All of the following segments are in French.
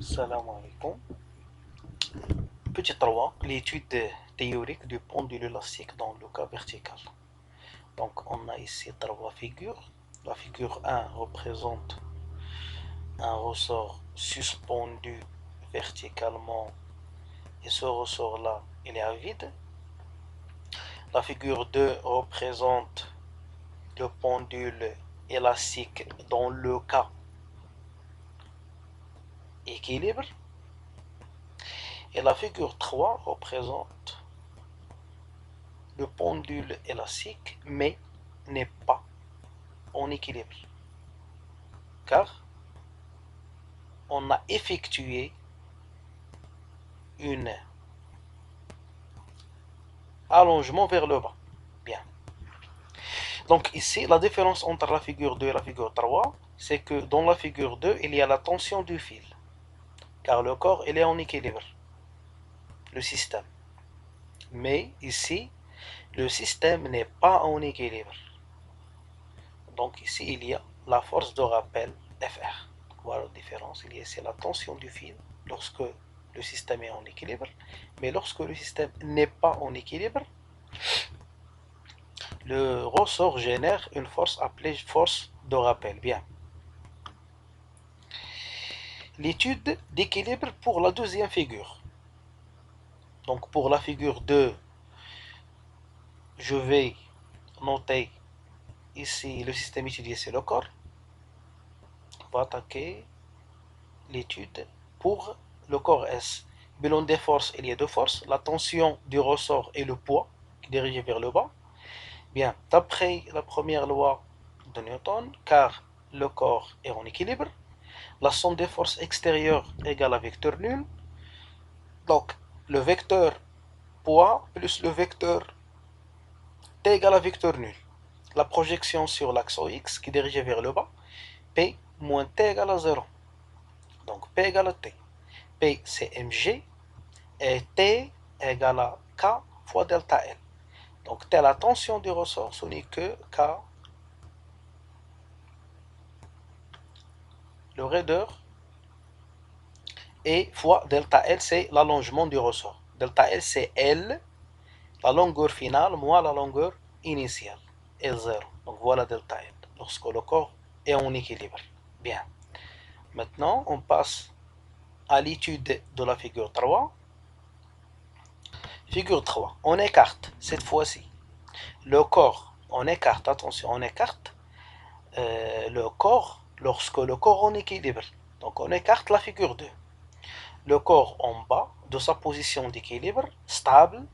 Salam alaikum. Petit 3, l'étude théorique du pendule élastique dans le cas vertical. Donc on a ici trois figures. La figure 1 représente un ressort suspendu verticalement et ce ressort-là, il est à vide. La figure 2 représente le pendule élastique dans le cas équilibre. Et la figure 3 représente le pendule élastique mais n'est pas en équilibre car on a effectué un allongement vers le bas. Bien. Donc ici, la différence entre la figure 2 et la figure 3, c'est que dans la figure 2, il y a la tension du fil, car le corps, il est en équilibre, le système. Mais ici, le système n'est pas en équilibre. Donc ici, il y a la force de rappel Fr. Voilà la différence. Il y a ici la tension du fil lorsque le système est en équilibre. Mais lorsque le système n'est pas en équilibre, le ressort génère une force appelée force de rappel. Bien. L'étude d'équilibre pour la deuxième figure. Donc pour la figure 2, je vais noter ici le système étudié, c'est le corps. On va attaquer l'étude pour le corps S. Bilan des forces, il y a deux forces, la tension du ressort et le poids qui dirige vers le bas. Bien, d'après la première loi de Newton, car le corps est en équilibre, la somme des forces extérieures égale à vecteur nul. Donc, le vecteur poids plus le vecteur t égale à vecteur nul. La projection sur l'axe X qui dirige vers le bas, P moins t égale à 0. Donc, P égale à T. P c'est mg et T égale à K fois delta L. Donc, telle la tension du ressort, ce n'est que K, le raideur, et fois delta L, c'est l'allongement du ressort. Delta L, c'est L, la longueur finale, moins la longueur initiale, L0. Donc, voilà delta L, lorsque le corps est en équilibre. Bien. Maintenant, on passe à l'étude de la figure 3. Figure 3, on écarte cette fois-ci le corps, on écarte, attention, on écarte le corps lorsque le corps est en équilibre. Donc on écarte la figure 2. Le corps en bas de sa position d'équilibre, stable,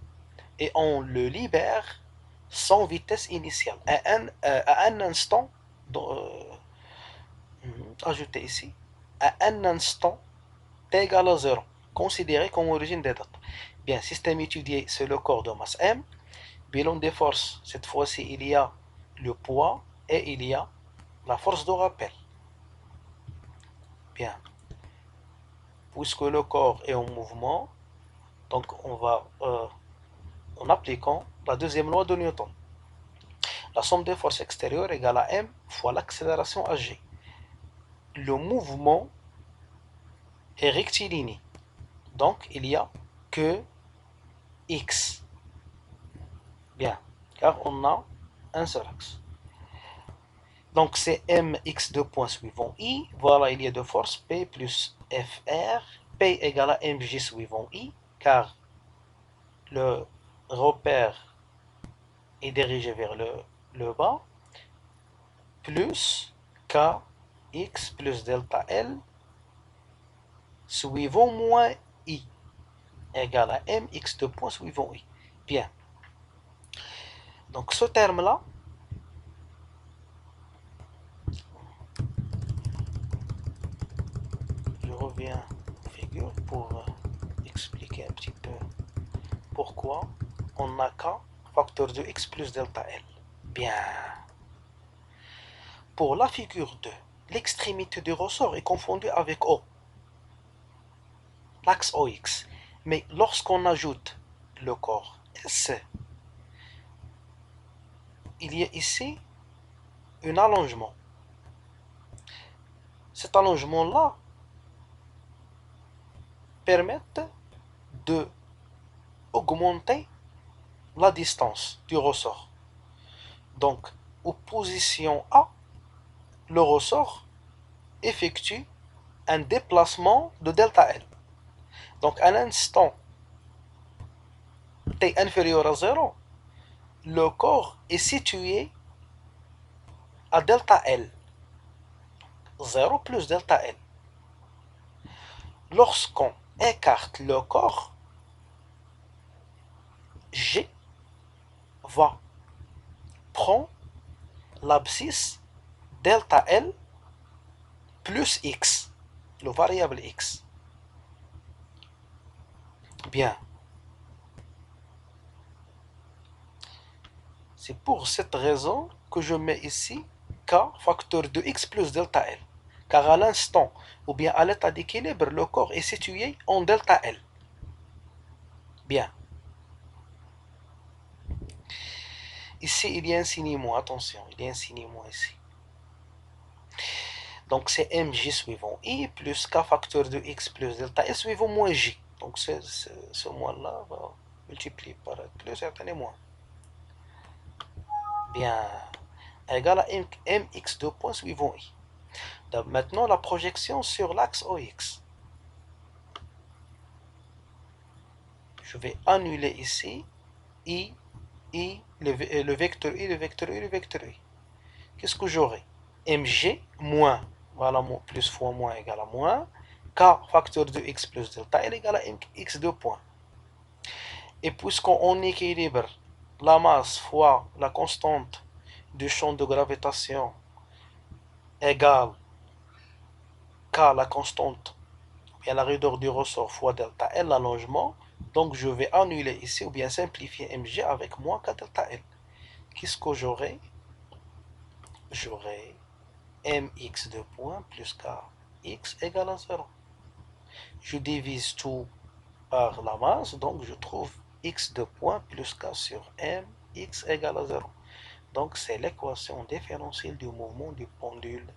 et on le libère sans vitesse initiale. À un instant, ajouté ici, à un instant t égale à 0, considéré comme origine des dates. Bien, système étudié, c'est le corps de masse M. Bilan des forces, cette fois-ci, il y a le poids et il y a la force de rappel. Bien. Puisque le corps est en mouvement, donc on va, en appliquant la deuxième loi de Newton. La somme des forces extérieures égale à m fois l'accélération à g. Le mouvement est rectiligne. Donc il y a que x. Bien, car on a un seul axe. Donc c'est mx de points suivant i. Voilà, il y a deux forces, P plus Fr. P égale à mg suivant i, car le repère est dirigé vers le bas, plus kx plus delta L suivant moins i égale à mx de points suivant i. Bien. Donc ce terme-là, je reviens aux figures pour expliquer un petit peu pourquoi on n'a qu'un facteur de x plus delta L. Bien. Pour la figure 2, l'extrémité du ressort est confondue avec O, l'axe OX. Mais lorsqu'on ajoute le corps S, il y a ici un allongement. Cet allongement-là permettent de augmenter la distance du ressort. Donc, aux positions A, le ressort effectue un déplacement de delta L. Donc, à l'instant t inférieur à 0, le corps est situé à delta L. 0 plus delta L. Lorsqu'on écarte le corps, G va prendre l'abscisse delta L plus X, le variable X. Bien. C'est pour cette raison que je mets ici K facteur de X plus delta L. Car à l'instant, ou bien à l'état d'équilibre, le corps est situé en delta L. Bien. Ici, il y a un signe moins, attention, il y a un signe moins ici. Donc c'est mj suivant i plus k facteur de x plus delta s suivant moins j. Donc ce moins-là va multiplier par plus et moins. Bien. Égal à mx2 points suivant i. Donc maintenant la projection sur l'axe OX. Je vais annuler ici i, le vecteur i, le vecteur i, le vecteur i. Qu'est-ce que j'aurai? Mg moins, voilà, plus fois moins égale à moins, k facteur de x plus delta L égale à x2 points. Et puisqu'on équilibre la masse fois la constante du champ de gravitation égale k la constante, bien la raideur du ressort fois delta L, l'allongement, donc je vais annuler ici ou bien simplifier mg avec moins k delta L. Qu'est-ce que j'aurai? J'aurai mx2 points plus kx égale à 0. Je divise tout par la masse, donc je trouve x2 points plus k sur m, x égale à 0. Donc c'est l'équation différentielle du mouvement du pendule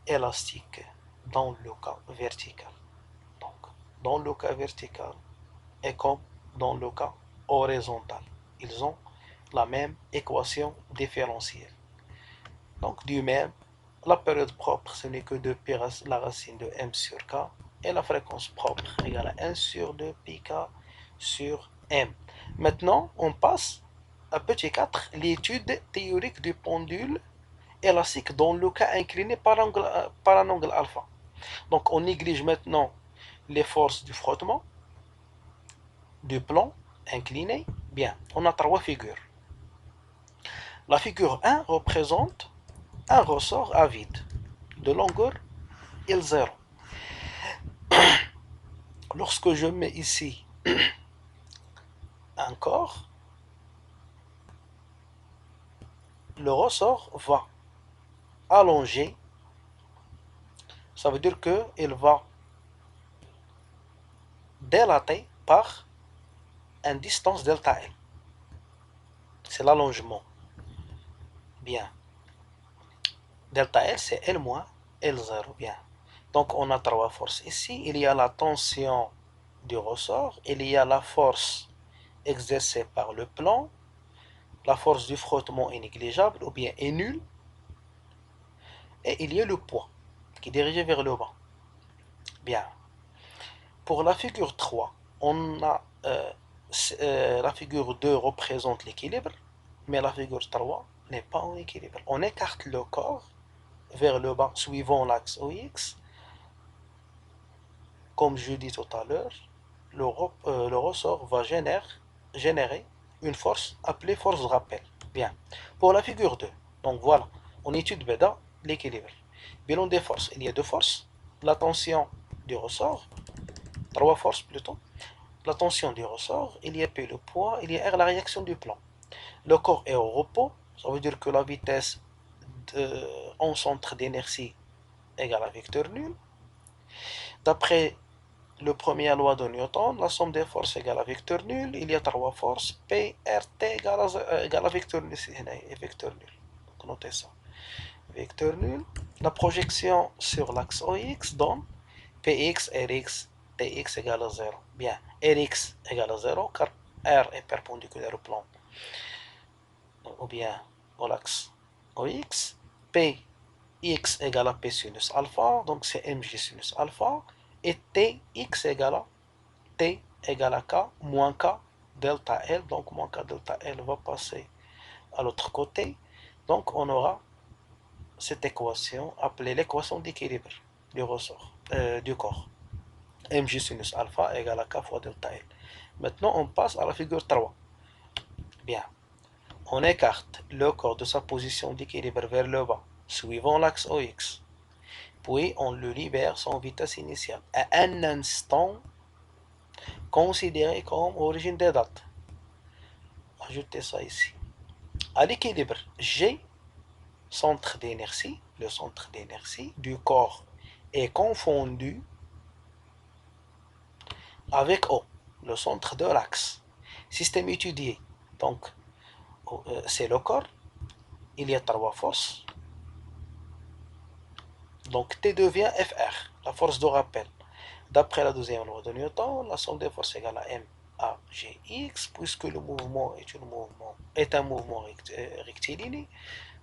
élastique dans le cas vertical. Donc dans le cas vertical et comme dans le cas horizontal, ils ont la même équation différentielle. Donc du même, la période propre, ce n'est que 2 pi la racine de m sur k, et la fréquence propre égale à 1 sur 2 pi k sur m. Maintenant, on passe à petit 4, l'étude théorique du pendule élastique dans le cas incliné par un angle alpha. Donc on néglige maintenant les forces du frottement, du plan incliné. Bien, on a 3 figures. La figure 1 représente un ressort à vide de longueur L0. Lorsque je mets ici un corps, le ressort va allonger. Ça veut dire qu'il va dilater par une distance delta L. C'est l'allongement. Bien. Delta L, c'est L moins L0. Bien. Donc on a 3 forces ici. Il y a la tension du ressort. Il y a la force exercée par le plan. La force du frottement est négligeable ou bien est nulle. Et il y a le poids qui est dirigé vers le bas. Bien. Pour la figure 3, on a la figure 2 représente l'équilibre, mais la figure 3 n'est pas en équilibre. On écarte le corps vers le bas suivant l'axe OX. Comme je dis tout à l'heure, le ressort va générer une force appelée force de rappel. Bien. Pour la figure 2, donc voilà, on étude bêta l'équilibre. Bilan des forces, il y a 2 forces. La tension du ressort, 3 forces plutôt. La tension du ressort, il y a P le poids, il y a R la réaction du plan. Le corps est au repos, ça veut dire que la vitesse en centre d'inertie égale à vecteur nul. D'après la première loi de Newton, la somme des forces égale à vecteur nul. Il y a 3 forces, P, R, T égale à vecteur nul. Vecteur nul. Donc notez ça. Vecteur nul. La projection sur l'axe OX donne Px, Rx, Tx égale à 0. Bien, Rx égale à 0 car R est perpendiculaire au plan, ou bien au l'axe OX. Px égale à P sinus alpha, donc c'est mg sinus alpha. Et Tx égale à T égale à K moins K delta L. Donc moins K delta L va passer à l'autre côté. Donc on aura cette équation appelée l'équation d'équilibre du ressort, du corps. Mg sinus alpha égale à K fois delta L. Maintenant, on passe à la figure 3. Bien. On écarte le corps de sa position d'équilibre vers le bas, suivant l'axe OX. Puis, on le libère sans vitesse initiale, à un instant considéré comme origine des dates. Ajoutez ça ici. À l'équilibre G, centre d'inertie, le centre d'inertie du corps est confondu avec O, le centre de l'axe. Système étudié. Donc, c'est le corps. Il y a 3 forces. Donc, T devient Fr, la force de rappel. D'après la deuxième loi de Newton, la somme des forces égale à M à Gx, puisque le mouvement est un mouvement rectiligne.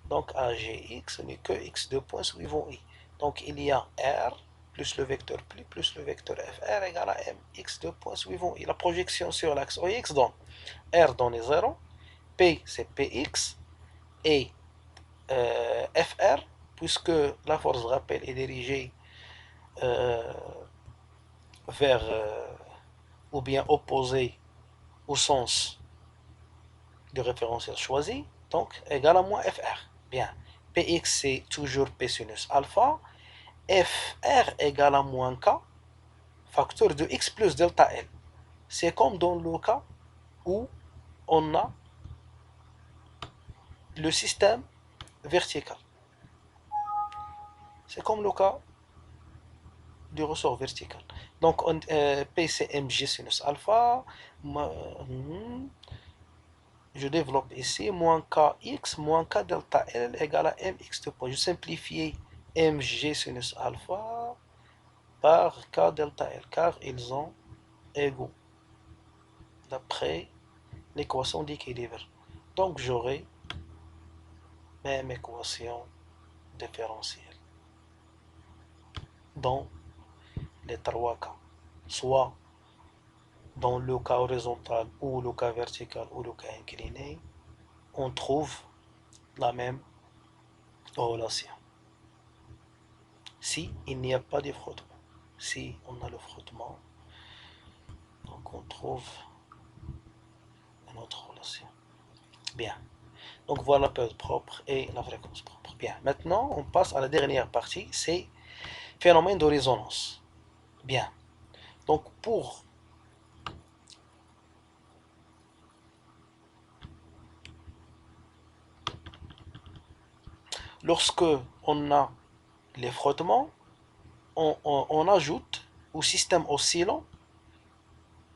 Donc, à Gx n'est que x2 points suivant I. Donc, il y a R plus le vecteur pli plus le vecteur Fr égale à M x2 points suivant I. La projection sur l'axe OX donne R donne 0, P c'est Px, et Fr, puisque la force de rappel est dirigée euh, vers ou bien opposée au sens du référentiel choisi, donc égal à moins Fr. Bien, Px c'est toujours P sinus alpha, Fr égale à moins K, facteur de x plus delta L. C'est comme dans le cas où on a le système vertical. C'est comme le cas du ressort vertical. Donc, P c'est mg sinus alpha. Je développe ici moins kx moins k delta L égale à mx de point. Je simplifie mg sinus alpha par k delta L car ils sont égaux d'après l'équation d'équilibre. Donc, j'aurai même équation différentielle dans les 3 cas. Soit dans le cas horizontal ou le cas vertical ou le cas incliné, on trouve la même relation. Si il n'y a pas de frottement, si on a le frottement, donc on trouve une autre relation. Bien. Donc voilà la période propre et la fréquence propre. Bien. Maintenant, on passe à la dernière partie, c'est phénomène de résonance. Bien. Donc lorsque on a les frottements, on ajoute au système oscillant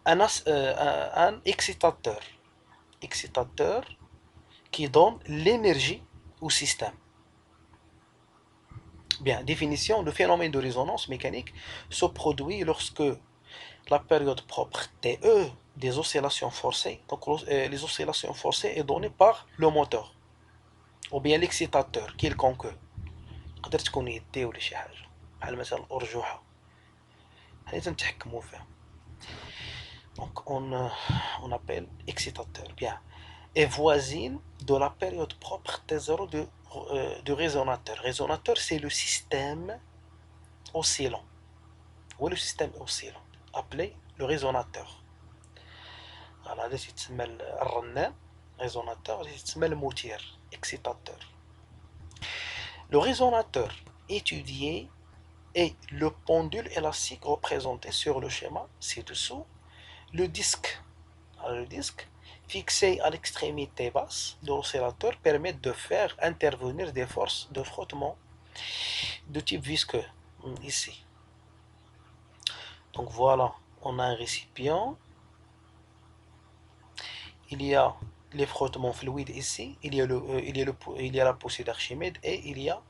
un excitateur qui donne l'énergie au système. Bien, définition, le phénomène de résonance mécanique se produit lorsque la période propre TE des oscillations forcées, donc les oscillations forcées est donnée par le moteur ou bien l'excitateur quelconque. تقدر تكون يدي ولا شي حاجة بحال مثلا الأرجوحة هذه تنتحكمو فيها. Donc on appelle excitateur. Bien. Est voisine de la période propre T0 de résonateur. Résonateur, c'est le système oscillant. Ou le système oscillant, appelé le résonateur. Voilà, اللي تسمى الرنان résonateur, اللي تسمى المثير excitateur. Le résonateur étudié est le pendule élastique représenté sur le schéma ci-dessous. Le disque, fixé à l'extrémité basse de l'oscillateur permet de faire intervenir des forces de frottement de type visqueux, ici. Donc voilà, on a un récipient, il y a les frottements fluides ici, il y a la poussée d'Archimède et il y a,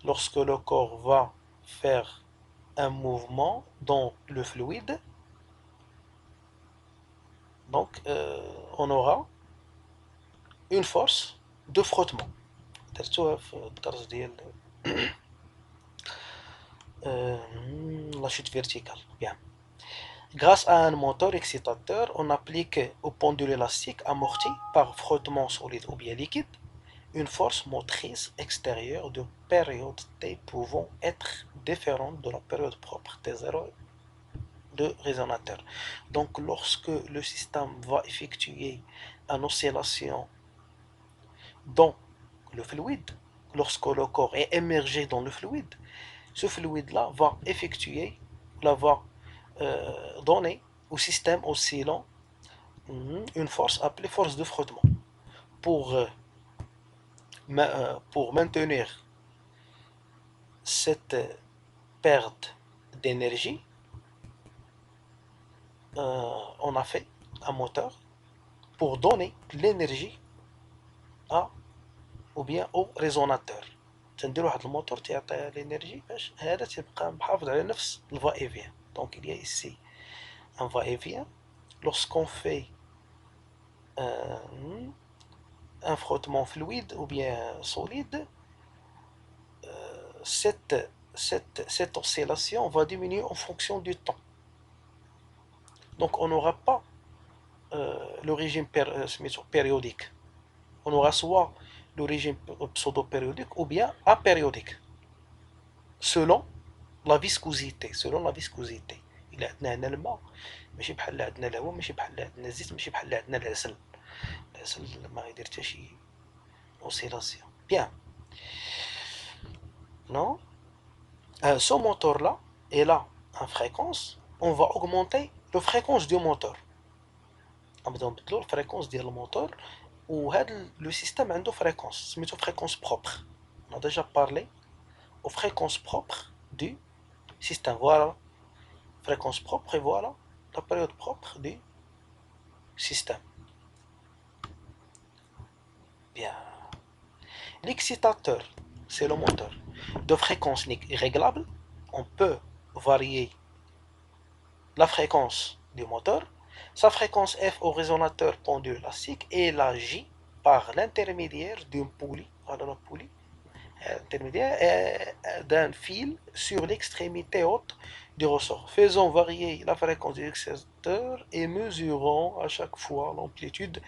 lorsque le corps va faire un mouvement dans le fluide, donc on aura une force de frottement. درتوها في الدرس ديال la chute verticale. Bien. Grâce à un moteur excitateur, on applique au pendule élastique amorti par frottement solide ou bien liquide une force motrice extérieure de période T pouvant être différente de la période propre T0 de résonateur. Donc lorsque le système va effectuer une oscillation dans le fluide, lorsque le corps est immergé dans le fluide, ce fluide-là va effectuer, va donner au système oscillant une force appelée force de frottement. Pour, pour maintenir cette perte d'énergie, on a fait un moteur pour donner l'énergie à ou bien au résonateur. تندير واحد الموتور تيعطي l'énergie باش هذا تيبقى محافظ على نفس الفا اي فيان. Donc il y a ici un va-et-vient. Lorsqu'on fait un frottement fluide ou bien solide, cette oscillation va diminuer en fonction du temps. Donc on n'aura pas le régime périodique. On aura soit le régime pseudo-périodique ou bien apériodique, selon la viscosité. Selon la viscosité. إلا عندنا هنا الماء ماشي بحال اللي عندنا الهواء، ماشي بحال اللي عندنا الزيت، ماشي بحال اللي عندنا العسل. العسل ما غيدير حتى شي oscillation. Bien. Non? Ce moteur-là, est là en fréquence, on va augmenter la fréquence du moteur. نبداو نبدلو الفريكونس ديال الموتور، وهذا لو سيستيم عنده فريكونس سميتو فريكونس بروبر. On a déjà parlé aux fréquences propres du système. Voilà, fréquence propre et voilà la période propre du système. Bien. L'excitateur, c'est le moteur. De fréquence réglable, on peut varier la fréquence du moteur, sa fréquence F au résonateur pendule élastique, et elle agit par l'intermédiaire d'une poulie, voilà la poulie, intermédiaire d'un fil sur l'extrémité haute du ressort, faisant varier la fréquence du excitateur et mesurant à chaque fois l'amplitude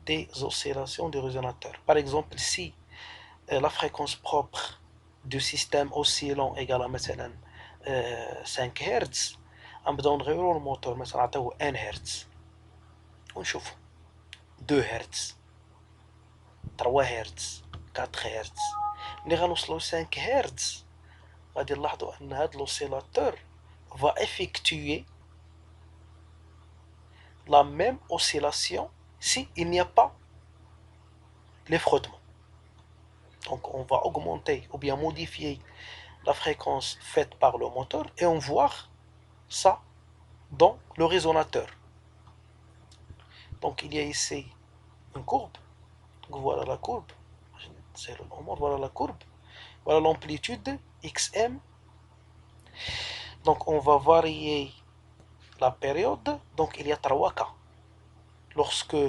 des oscillations du résonateur. Par exemple, si la fréquence propre du système oscillant égale à مثلا 5 هرتز، غنبداو نغيرو الموتور مثلا نعطيوه 1 هرتز ونشوفو 2 هرتز 3 هرتز 4 هرتز. ملي غنوصلو 5 هرتز غادي نلاحظوا ان هاد l'oscillateur va effectuer la même oscillation si il n'y a pas les frottements. Donc on va augmenter ou bien modifier la fréquence faite par le moteur et on voit ça dans le résonateur. Donc il y a ici une courbe. Donc voilà la courbe. C'est le moment, voilà la courbe. Voilà l'amplitude XM. Donc on va varier la période. Donc il y a 3 cas. Lorsque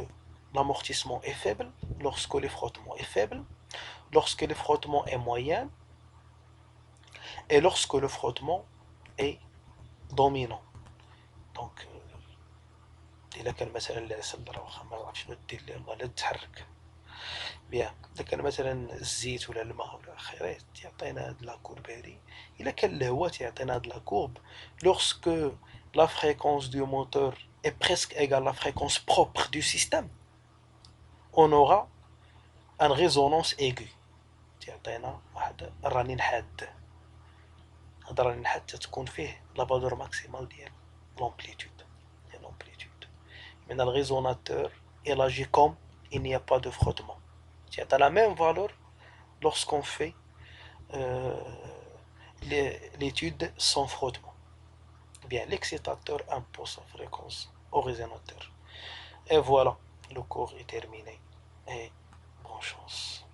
l'amortissement est faible, lorsque le frottement est faible, lorsque le frottement est moyen et lorsque le frottement est dominant. Donc إذا كان مثلا العسل راه ما نعرف شنو دير ليه الله لا تحرك. بيان إذا كان مثلا الزيت ولا الماء ولا آخره تيعطينا هاد لا كورب هادي. إلا كان الهواء تيعطينا هاد لا كورب. Lorsque la fréquence du moteur est presque égale à la fréquence propre du système, on aura une résonance aiguë. تيعطينا واحد الرنين حاد. هاد الرنين حاد تتكون فيه لا فالور ماكسيمال ديال l'amplitude. Maintenant, le résonateur, il agit comme il n'y a pas de frottement. C'est à la même valeur lorsqu'on fait l'étude sans frottement. Bien, l'excitateur impose sa fréquence au résonateur. Et voilà, le cours est terminé. Et bonne chance.